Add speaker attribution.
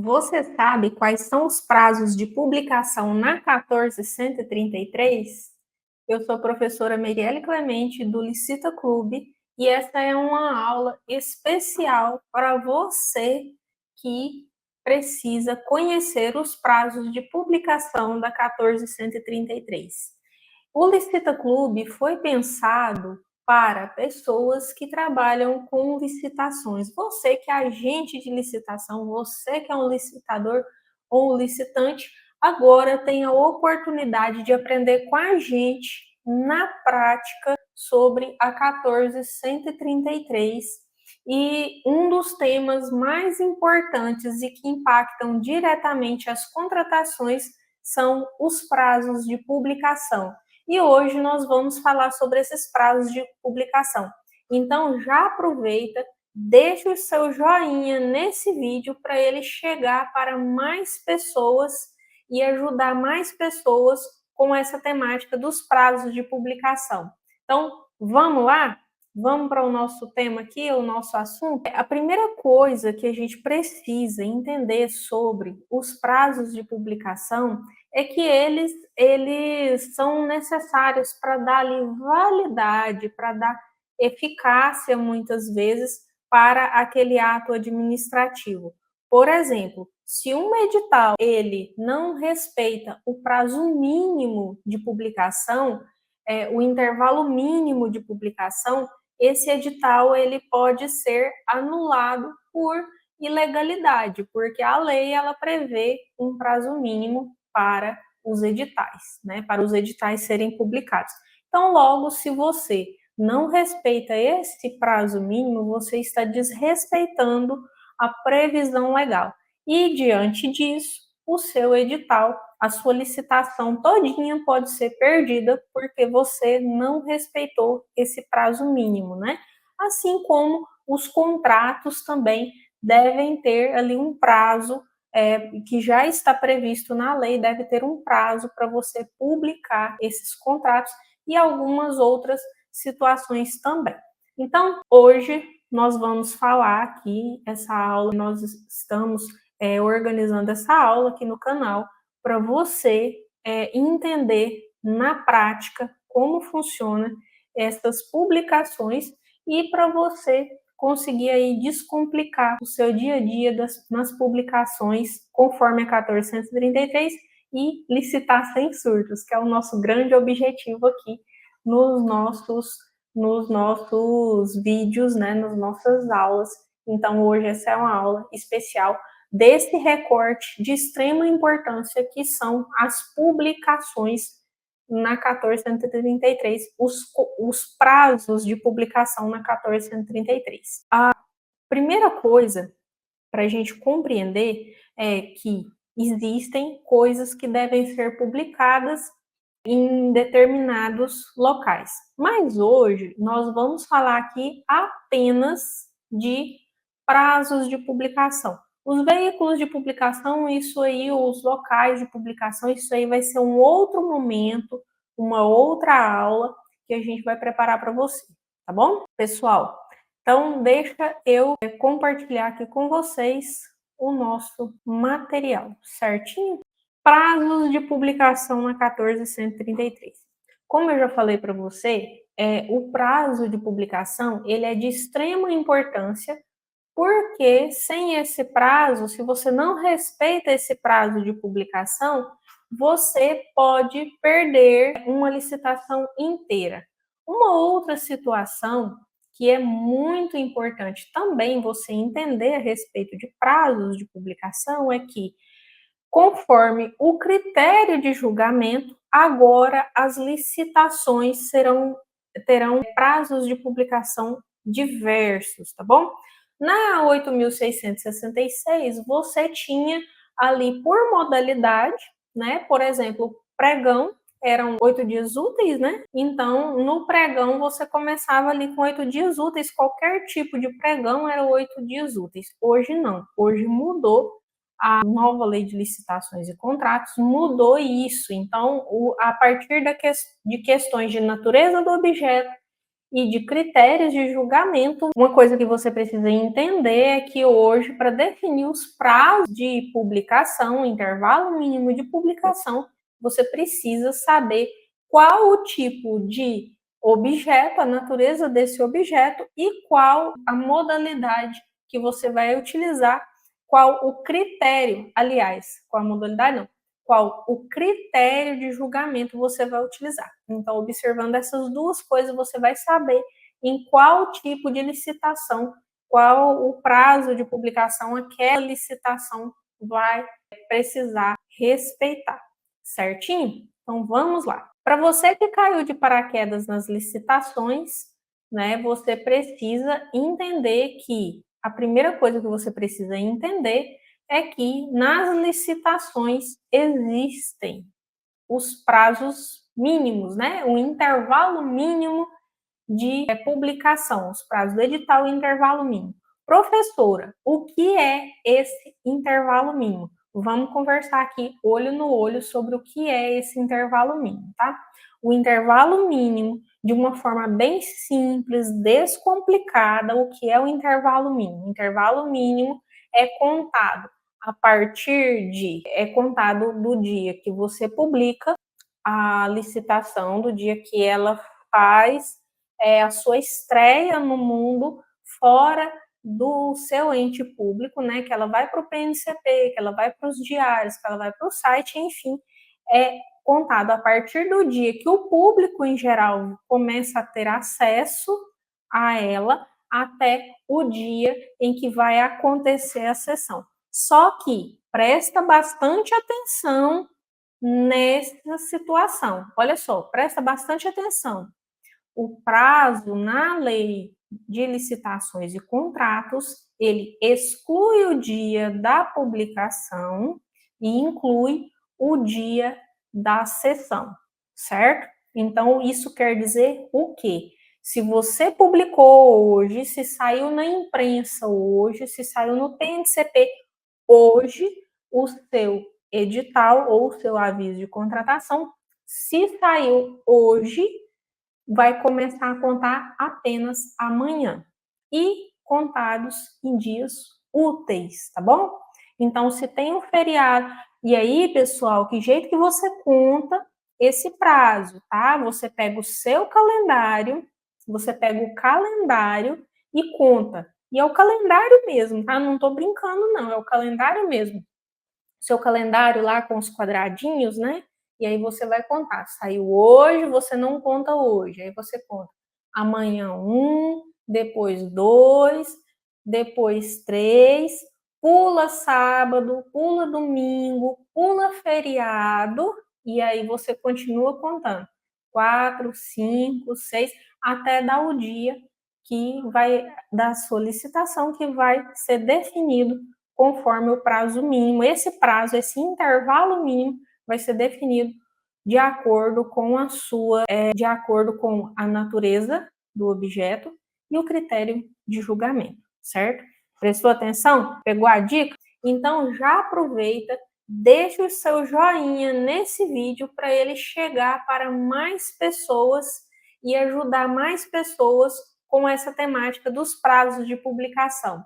Speaker 1: Você sabe quais são os prazos de publicação na 1433? Eu sou a professora Meirelle Clemente, do Licita Clube, e essa é uma aula especial para você que precisa conhecer os prazos de publicação da 1433. O Licita Clube foi pensado para pessoas que trabalham com licitações. Você que é agente de licitação, você que é um licitador ou um licitante, agora tem a oportunidade de aprender com a gente na prática sobre a 1433. E um dos temas mais importantes e que impactam diretamente as contratações são os prazos de publicação. E hoje nós vamos falar sobre esses prazos de publicação. Então já aproveita, deixa o seu joinha nesse vídeo para ele chegar para mais pessoas e ajudar mais pessoas com essa temática dos prazos de publicação. Então, vamos lá? Vamos para o nosso tema aqui, o nosso assunto? A primeira coisa que a gente precisa entender sobre os prazos de publicação é que eles são necessários para dar ali validade, para dar eficácia, muitas vezes, para aquele ato administrativo. Por exemplo, se um edital ele não respeita o prazo mínimo de publicação, o intervalo mínimo de publicação, esse edital ele pode ser anulado por ilegalidade, porque a lei ela prevê um prazo mínimo para os editais, né, para os editais serem publicados. Então, logo, se você não respeita esse prazo mínimo, você está desrespeitando a previsão legal. E, diante disso, o seu edital, a sua licitação todinha pode ser perdida porque você não respeitou esse prazo mínimo, né? Assim como os contratos também devem ter ali um prazo que já está previsto na lei, deve ter um prazo para você publicar esses contratos e algumas outras situações também. Então, hoje nós vamos falar aqui, essa aula, nós estamos organizando essa aula aqui no canal para você entender na prática como funciona essas publicações e para você conseguir aí descomplicar o seu dia a dia nas publicações conforme a 1433 e licitar sem surtos, que é o nosso grande objetivo aqui nos nossos vídeos, né, nas nossas aulas. Então, hoje essa é uma aula especial desse recorte de extrema importância que são as publicações na 1433, os prazos de publicação na 1433. A primeira coisa para a gente compreender é que existem coisas que devem ser publicadas em determinados locais. Mas hoje nós vamos falar aqui apenas de prazos de publicação. Os veículos de publicação, isso aí, os locais de publicação, isso aí vai ser um outro momento, uma outra aula que a gente vai preparar para você, tá bom? Pessoal, então deixa eu compartilhar aqui com vocês o nosso material, certinho? Prazos de publicação na 1433. Como eu já falei para você, o prazo de publicação ele é de extrema importância, porque sem esse prazo, se você não respeita esse prazo de publicação, você pode perder uma licitação inteira. Uma outra situação que é muito importante também você entender a respeito de prazos de publicação é que, conforme o critério de julgamento, agora as licitações terão prazos de publicação diversos, tá bom? Na 8.666, você tinha ali por modalidade, né? Por exemplo, pregão, eram 8 dias úteis, né? Então, no pregão, você começava ali com 8 dias úteis, qualquer tipo de pregão era 8 dias úteis. Hoje não, hoje mudou. A nova lei de licitações e contratos mudou isso. Então, a partir de questões de natureza do objeto e de critérios de julgamento. Uma coisa que você precisa entender é que hoje, para definir os prazos de publicação, o intervalo mínimo de publicação, você precisa saber qual o tipo de objeto, a natureza desse objeto e qual a modalidade que você vai utilizar, qual o critério, aliás, qual a modalidade não, qual o critério de julgamento você vai utilizar. Então, observando essas duas coisas, você vai saber em qual tipo de licitação, qual o prazo de publicação aquela licitação vai precisar respeitar, certinho? Então, vamos lá. Para você que caiu de paraquedas nas licitações, né, você precisa entender que a primeira coisa que você precisa entender é que nas licitações existem os prazos mínimos, né? O intervalo mínimo de publicação, os prazos do edital e intervalo mínimo. Professora, o que é esse intervalo mínimo? Vamos conversar aqui olho no olho sobre o que é esse intervalo mínimo, tá? O intervalo mínimo, de uma forma bem simples, descomplicada, o que é o intervalo mínimo? O intervalo mínimo é contado é contado do dia que você publica a licitação, do dia que ela faz a sua estreia no mundo fora do seu ente público, né? Que ela vai para o PNCP, que ela vai para os diários, que ela vai para o site, enfim, é contado a partir do dia que o público em geral começa a ter acesso a ela até o dia em que vai acontecer a sessão. Só que presta bastante atenção nessa situação. Olha só, presta bastante atenção. O prazo na lei de licitações e contratos, ele exclui o dia da publicação e inclui o dia da sessão, certo? Então, isso quer dizer o quê? Se você publicou hoje, se saiu na imprensa hoje, se saiu no PNCP hoje, o seu edital ou o seu aviso de contratação, se saiu hoje, vai começar a contar apenas amanhã e contados em dias úteis, tá bom? Então, se tem um feriado, e aí, pessoal, que jeito que você conta esse prazo, tá? Você pega o seu calendário, você pega o calendário e conta. E é o calendário mesmo, tá? Não tô brincando, não, é o calendário mesmo. Seu calendário lá com os quadradinhos, né? E aí você vai contar. Saiu hoje, você não conta hoje. Aí você conta amanhã um, depois dois, depois três, pula sábado, pula domingo, pula feriado, e aí você continua contando. 4, 5, 6, até dar o dia que vai da solicitação que vai ser definido conforme o prazo mínimo. Esse prazo, esse intervalo mínimo vai ser definido de acordo com de acordo com a natureza do objeto e o critério de julgamento, certo? Prestou atenção? Pegou a dica? Então já aproveita, deixa o seu joinha nesse vídeo para ele chegar para mais pessoas e ajudar mais pessoas com essa temática dos prazos de publicação.